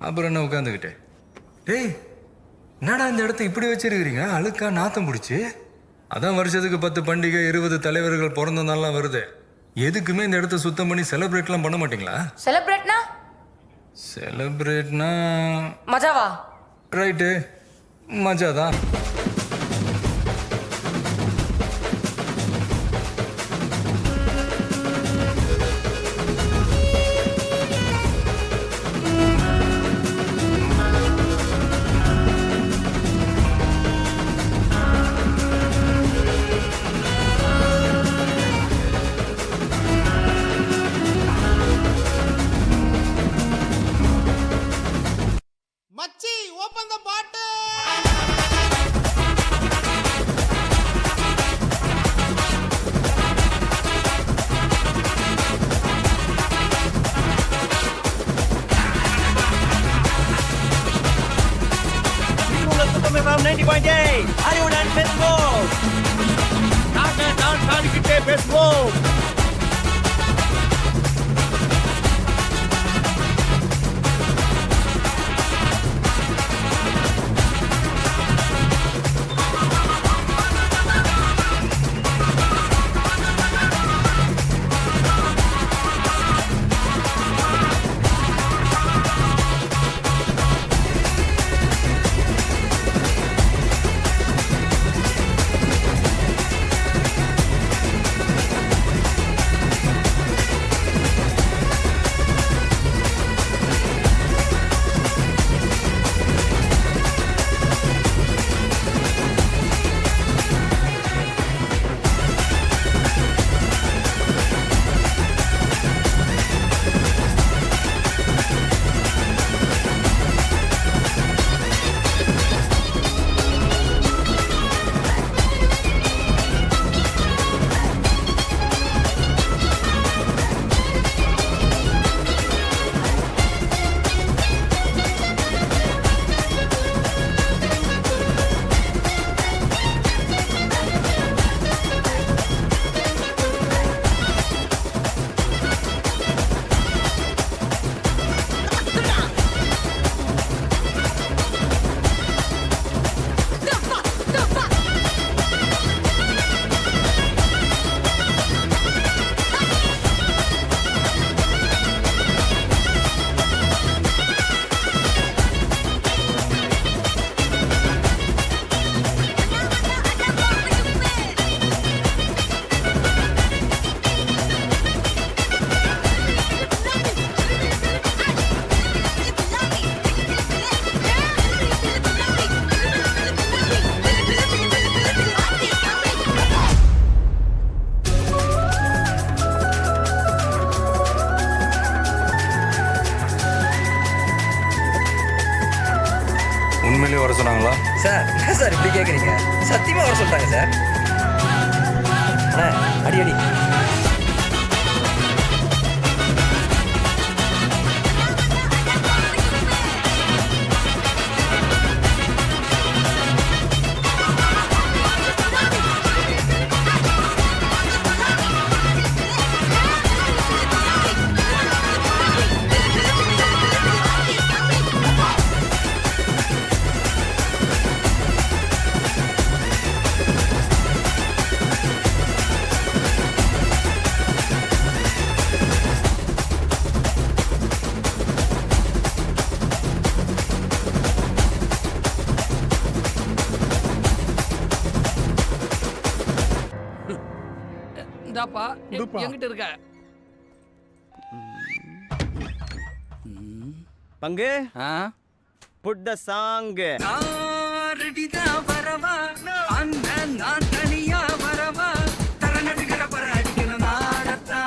அப்புறம் என்ன உட்காந்துக்கிட்டே? டேய், என்னடா இந்த இடத்த இப்படி வச்சிருக்கிறீங்க? அழுக்கா நாத்தம் பிடிச்சி. அதான் வருஷத்துக்கு 10 பண்டிகை, 20 தலைவர்கள் பிறந்த நாள்லாம் வருது. எதுக்குமே இந்த இடத்த சுத்தம் பண்ணி செலிப்ரேட்லாம் பண்ண மாட்டீங்களா? செலிப்ரேட்னா செலிப்ரேட்னா மஜாவா? ரைட்டு, மஜாதான். மச்சி ஓபன் தி பாட்டில். FM 90.8 அறிவுடன் பேசுவோம். நாங்க நான் பாடிக்கிட்டே பேசுவோம். உண்மையிலேயே வர சொன்னாங்களா? சார் என்ன சார் இப்படி கேட்குறீங்க? சத்தியமா வர சொல்லிட்டாங்க சார். அண்ணா அடி அடி. இந்தாப்பா என்கிட்ட இருக்க. பங்கு புட் த சாங். ரெடிதான் வரவா அந்த நான் தனியா வரவா தரநடுக்கிற பர அடிக்கணும் நாடத்தா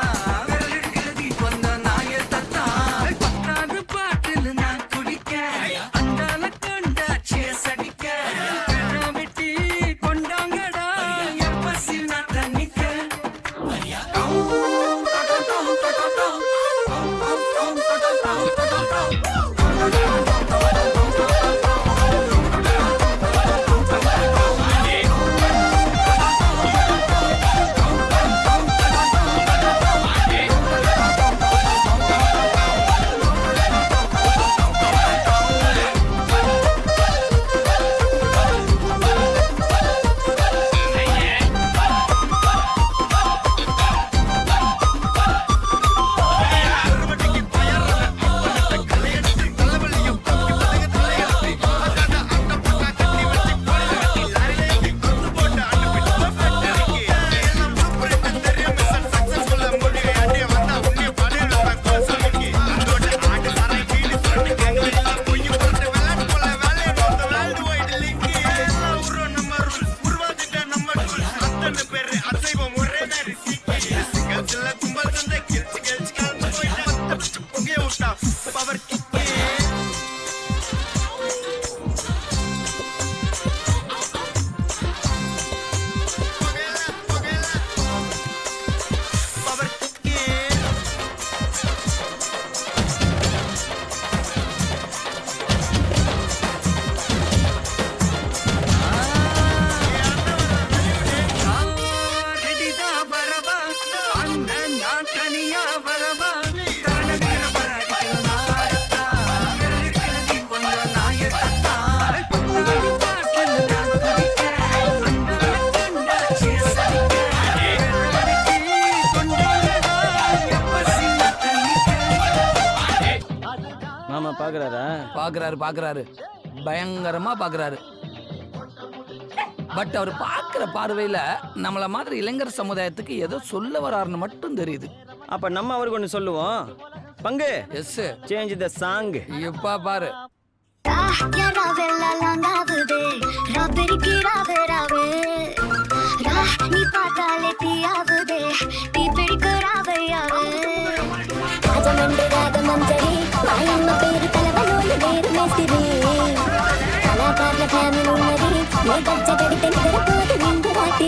விரல் எடுக்கிறது வந்த நாயத்தா பத்தாவது பாட்டில் நான் குடிக்க அந்தால கொண்டா சேஸ் அடிக்க வெட்டி கொண்டாங்கடா என் பசி நான் தண்ணிக்க. பாக்குறாரா? பாக்குறாரு பயங்கரமா பாக்குறாரு. பட் அவர் பார்க்குற பார்வையில நம்மள மாதிரி இளைஞர் சமுதாயத்துக்கு ஏதோ சொல்ல வராருன்னு மட்டும் தெரியுது. அப்ப நம்ம அவருக்கு ஒண்ணு சொல்லுவோம். பங்கு எஸ் சேஞ்ச் த சாங். இப்ப பாரு. நீ பார்த்தாலே தீயாவுதே தீ பிடிக்கிறாவையாவே ராஜமண்டு ராகமஞ்சரி மாயம்ம பேரு தலைவனோடு வேறு மேஸ்திரி கலாகாரல ஃபேமிலி ఉన్నది నీ గజ్జ గడితే నిద్ర పోదు నిండు రాత్రి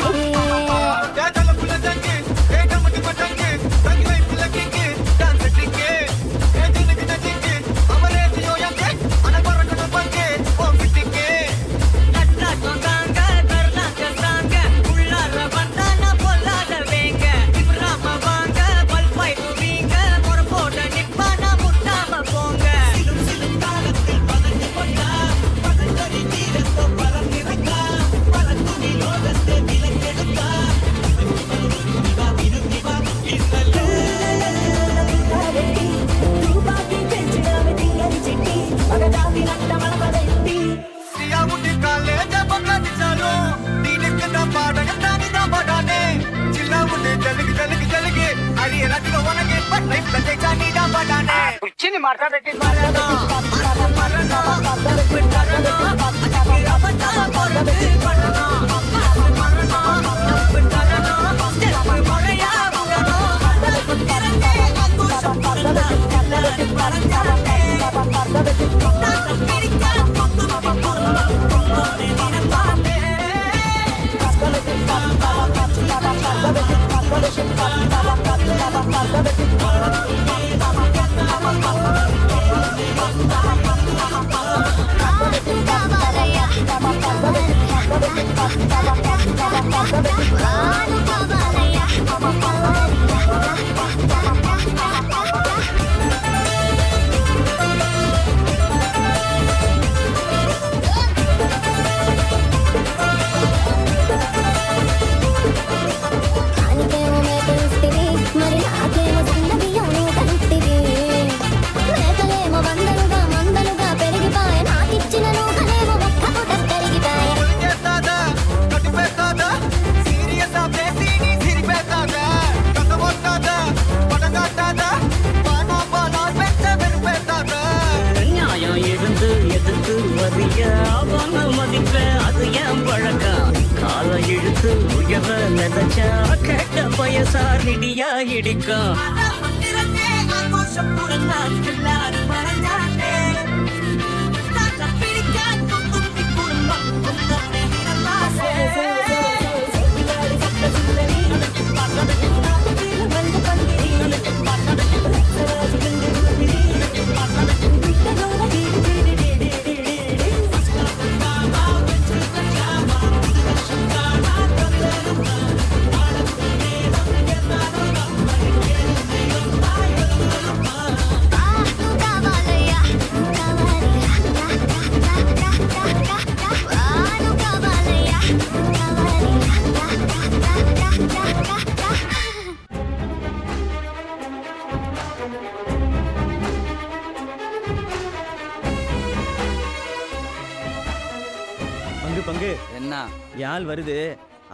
பங்கு என்ன யாழ் வருது.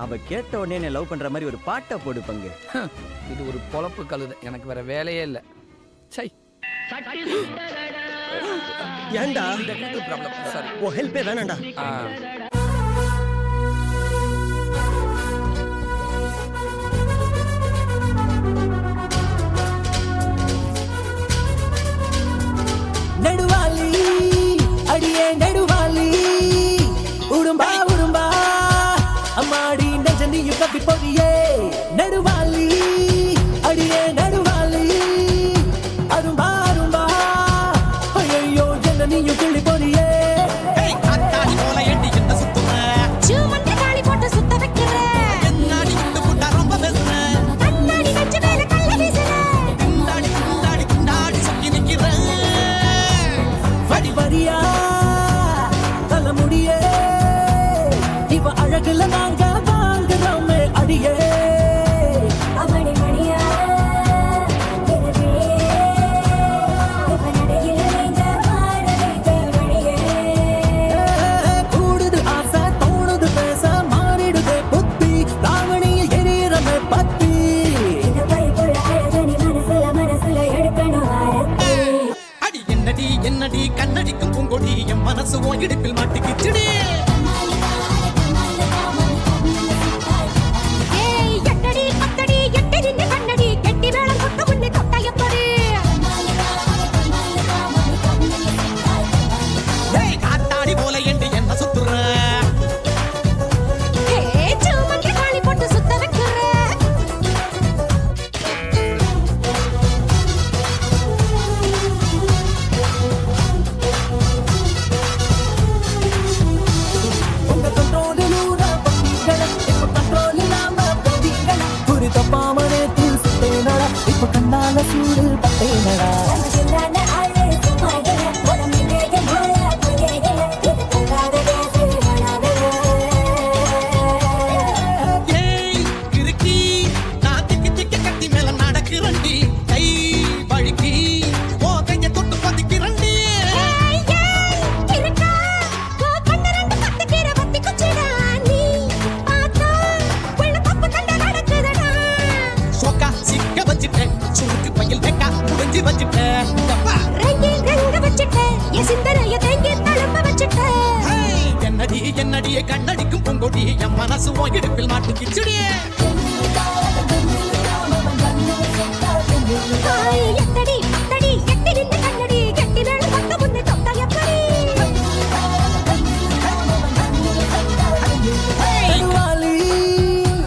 அவ கேட்ட உடனே என்ன லவ் பண்ற மாதிரி ஒரு பாட்டை போடு பங்கு. இது ஒரு பொழப்பு கழுது. எனக்கு வேற வேலையே இல்லை. சை ஏண்டா ப்ராப்ளம். சாரி. ஓ ஹெல்ப்பே வேணாண்டா. நடுவாலி அடியே நடுவாலி உடும்பா உடும்பா அம்மாடி நெஞ்சனியும் கப்பி பொறியே நடுவாலி அடியே நடுவாலி அரும்பா அரும்பா ஐயோ ஜனனியும் கிளி பொறியே வரியா தல முடியே இவ அழகுல நாங்க வாங்குறோமே அடியே அவனை மணியா எனவே இவன் நடையில் நீங்க மாற கண்ணடிக்கும் பூங்கொடி என் மனசு உன் இடுப்பில் மாட்டிக்கிச்சுடி ஏய் எட்டடி பத்தடி எட்டி நின்னு கண்ணடி கெட்டி மேளம் கொட்ட முன்னே தொட்டா எப்படி ஏய் காத்தாடி போல என்று என்ன சுத்துற ஏய் சுமங்கி காளி போட்டு சுத்த வைக்கிற உங்க கண்ட்ரோலில் ஊற பட்டிகள இப்ப கண்ட்ரோல் இல்லாம போவீங்கள குறி தப்பாமனே தூள் சுத்தேனடா இப்ப கண்ணால சூடு பட்டேனடா சில்லான ஆளே சுமாடே உடம்பிலே மோள புயேகே இது தங்காத தேசே வளாவே ஏய் கிறுக்கி நான் திக்கி திக்கி கட்டி மேல நடக்கிறண்டி கை வழுக்கி ஓ கைய தொட்டு பதிக்கிறண்டி ஏய் ஏய் இருக்கா கோ கண்ணரண்டு பத்து கீரை வத்தி குச்சிடா நீ பார்த்தா உள்ள தப்பு கண்ட நடக்குதடா சொக்கா சிக்க வச்சிட்டேன் சுருக்கு பையில் வெக்கா புரிஞ்சு வச்சிட்டேன் அப்பா ரங்கி ரங்க வச்சிட்ட என் சிந்தனைய தேங்கி தழும்ப வச்சிட்ட என்னடி என்னடியே கண்ணடிக்கும் பூங்கொடி என் மனசு உன் இடுப்பில் மாட்டுக்கிச்சுடி எட்டடி பத்தடி எட்டி நின்னு கண்ணடி கெட்டி மேளம் கொட்ட முன்னே தொட்டா எப்படி நடுவாளி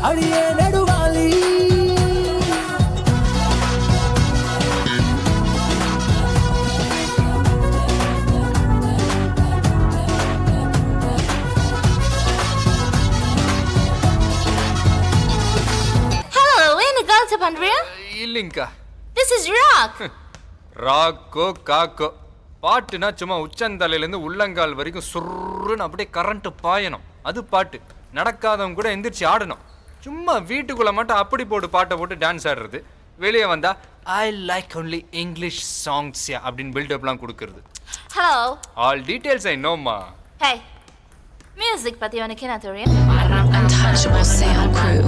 அடியே நடுவாளி Hello, என்ன girls பண்றியா? இல்லைங்கக்கா. This is rock. ராக்கோ காக்கோ பாட்டுனா சும்மா உச்சந்தலையிலேருந்து உள்ளங்கால் வரைக்கும் சுருன்னு அப்படியே கரண்ட் பாயணும். அது பாட்டு. நடக்காதவங்க கூட எந்திரிச்சு ஆடணும். சும்மா வீட்டுக்குள்ள மட்டும் அப்படி போட்டு பாட்டை போட்டு டான்ஸ் ஆடுறது. வெளியே வந்தா I like only English songs அப்படின்னு பில்டப்லாம் கொடுக்கறது. Hello. ஆல் டீடைல்ஸ் ஐ நோமா. Hey. Music பத்தி உனக்கு என்ன தெரியும்? Untouchable sound crew.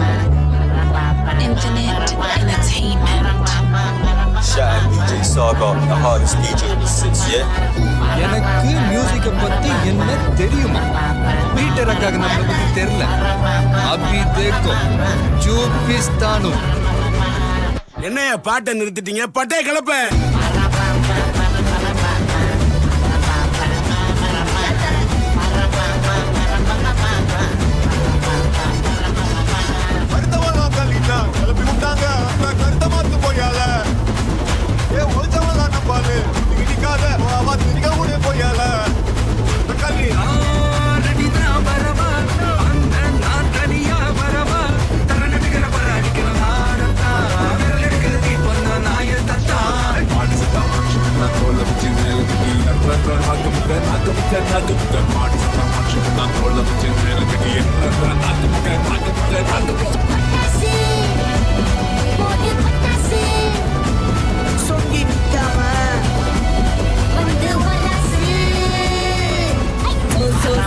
Infinite entertainment. Shout out DJ Saga, the hardest DJ in the city, yeah? எனக்கு மியூசிக்கை பத்தி என்ன தெரியுமா? பீட்டர் அக்காக்கு நம்மளை பத்தி தெரியல. அபி தேக்கோ ஜூபிஸ்தானு. என்னைய பாட்டை நிறுத்திட்டீங்க பட்டே கிளப்ப கிளப்பி விட்டாங்க கருத்த மாத்து போயால ஏ ஒழிச்சவன் நம்பாலு இடிக்காத அவ திரிக்க முடிய போயால கல்வி பட்டாசு. போடு பட்டாசு. சொங்கி நிக்காம வந்து வராசு.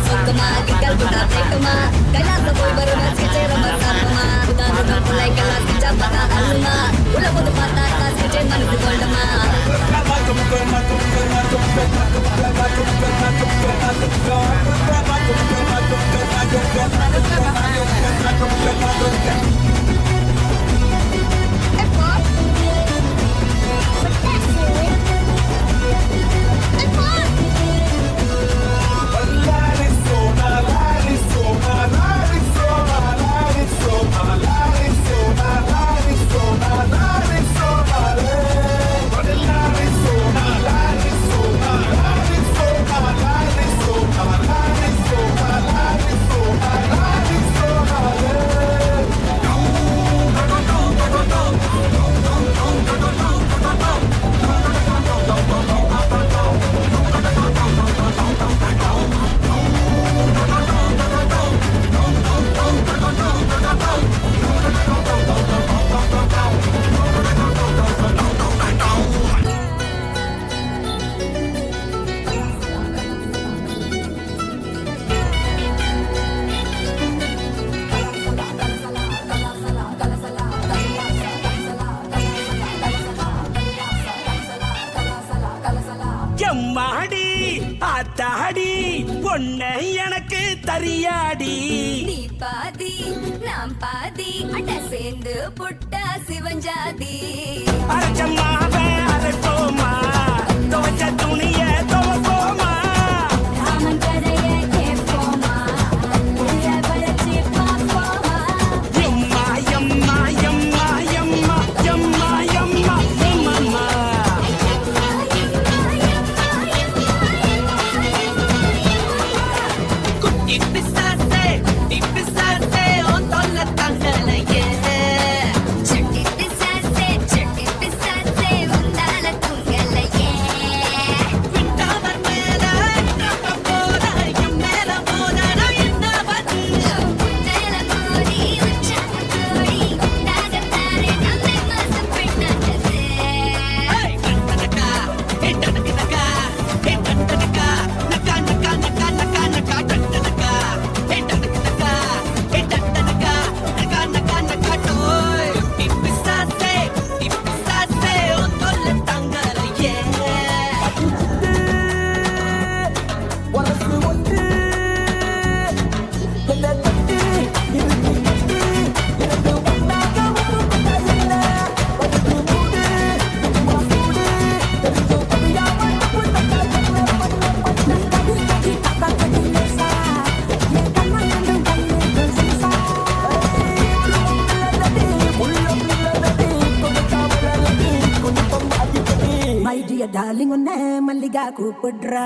சுத்தமா கிட்டல் புட்டா தேக்குமா கைலாச போய் வருமா ஸ்கெட்சே ரொம்ப சாப்பிடுமா உதாரணம் புள்ளை கெல்லாம் ஸ்கெட்சா பார்த்தா அழுமா உள்ள போது பார்த்தா ஸ்கெட்சே மனசு கொள்ளுமா ஆத்தாடி பொண்ணு எனக்கு தரியாடி. நீ பாதி நாம் பாதி அட சேர்ந்து புட்டா சிவஞ்சாதி. அரைச்சம்மாவே அரைப்போமா, துவைச்ச துணிய துவைப்போமா. ராமன் கதைய கேட்போமா, புள்ள வளர்ச்சி பார்ப்போமா. எம்மா எம்மா எம்மா எம்மா எம்மா எம்மா எம்மா. குட்டி பிசாசே நீ பிசாசே உன் தொல்லை தங்கலையே. சட்டி பிசாசே வந்தால தூங்கலையே. விட்டாவர் மேல தப்ப போற என் மேல போன நான் என்ன பதில். முன்னேல மோதி உச்சாங்க கோடி நாகத்தாரே நம்மை மாசம் பெண்ணானது. டண்டனக்கா டண்டனக்கா டண்டனக்கா நக்கா நக்கா நக்கா நக்கா நக்கா டண்டனக்கா டண்டனக்கா டண்டனக்கா நக்கா நக்கா நக்கா டோய். நீ பிசாசே உன் தொல்லை தங்கலையே. உனக்கு ஒன்று என்ன தட்டு இருக்கு நட்டு எனக்கு ஒன்றாக ஒன்று என்ன உனக்கு மூடு மாசூடு தெரிஞ்சு தெரியாம தப்பு தட்டா என்ன பண்ண கடி கடி கக்கா கடி லேசா என் கண்ணா கண்டும் கண்ணு சீசா உள்ளம் நிலதடி கொடுத்தா வளரடி குனிப்பம் அதிகடி. மை டியர் டார்லிங் உன்னை மல்லிகா கூப்பிடுறா.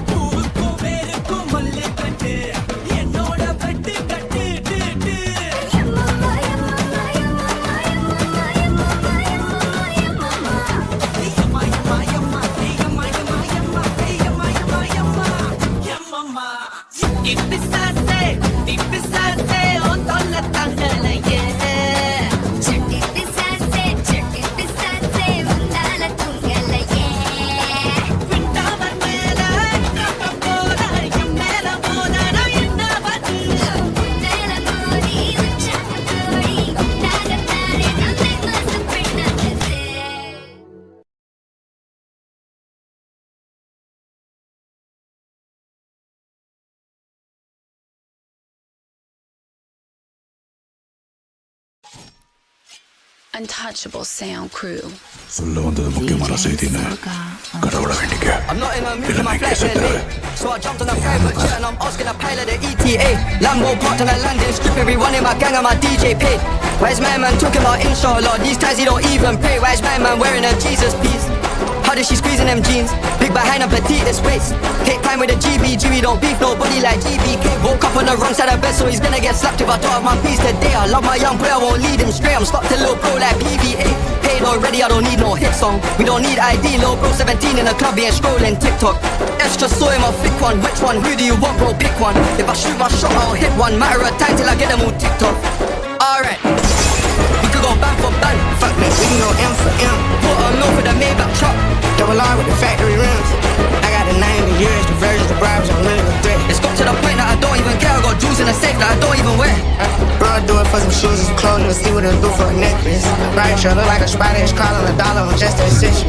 பூவுக்கும் வேருக்கும் மல்லி கட்டு என்னோட வெட்டு கட்டு டு, டு. ஐயம்மா, ஐயம்மா, ஐயம்மா, ஐயம்மா, ஐயம்மா, ஐயம்மா, ஐயம்மா, ஐயம்மா, ஐயம்மா, ஐயம்மம்மா. நீ பிசாசே உன் தொல்லை தங்கலையே. சட்டி பிசாசே வந்தால தூங்கலையே. விட்டாவர் மேல தப்ப போற என் மேல போன நான் என்ன பதில். முன்னேல மோதி உச்சாங்க கோடி நாகத்தாரே நம்மை மாசம் பெண்ணானது. Untouchable Sound Crew. சொல்ல வந்தது முக்கியமான செய்தின்னு கடவுளை வேண்டிக்க. I'm not in my mood for my flight lately, so I jumped on a private jet and I'm asking a pilot the ETA. Lambo parked on a landing strip, everyone in my gang and my DJ paid. Where's my man talking about inshallah? These times he don't even pray. Where's my man wearing a Jesus piece? How does she squeezing them jeans? Big behind and petite this waist. Take time with a GB, don't beef nobody like GBK. Woke up on the wrong side of bed, so he's gonna get slapped if I don't have my piece today. I love my young boy, I won't lead him straight. I'm stuck to little bro like PVA. Paid already, I don't need no hit song. We don't need ID, little bro 17 in the club, he ain't scrolling TikTok. Extra soy in my flick one, which one? Who do you want, bro? Pick one. If I shoot my shot, I'll hit one. Matter of time till I get them all ticked off. Alright, we could go back for band. Fuck me, we can go M for M. Put a low for the Maybach truck. Double R with the factory rims. I got the 90 years, the versions, the bribes, I'm living with threat. It's got to the point that I don't even care. I got jewels in the safe that I don't even wear. Bro, I do it for some shoes and some clothes. Let's see what it'll do for a necklace. Right, sure, look like a spider, it's crawling $1 on just that session.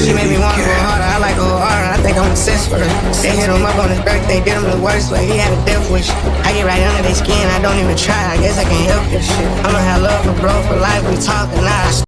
She made me wanna go harder. I like go harder. I think I'm obsessed with her. They hit him up on his birthday, did him the worst way. He had a death wish. I get right under their skin, I don't even try. I guess I can help this shit. I'ma have love for bro for life. We talking now.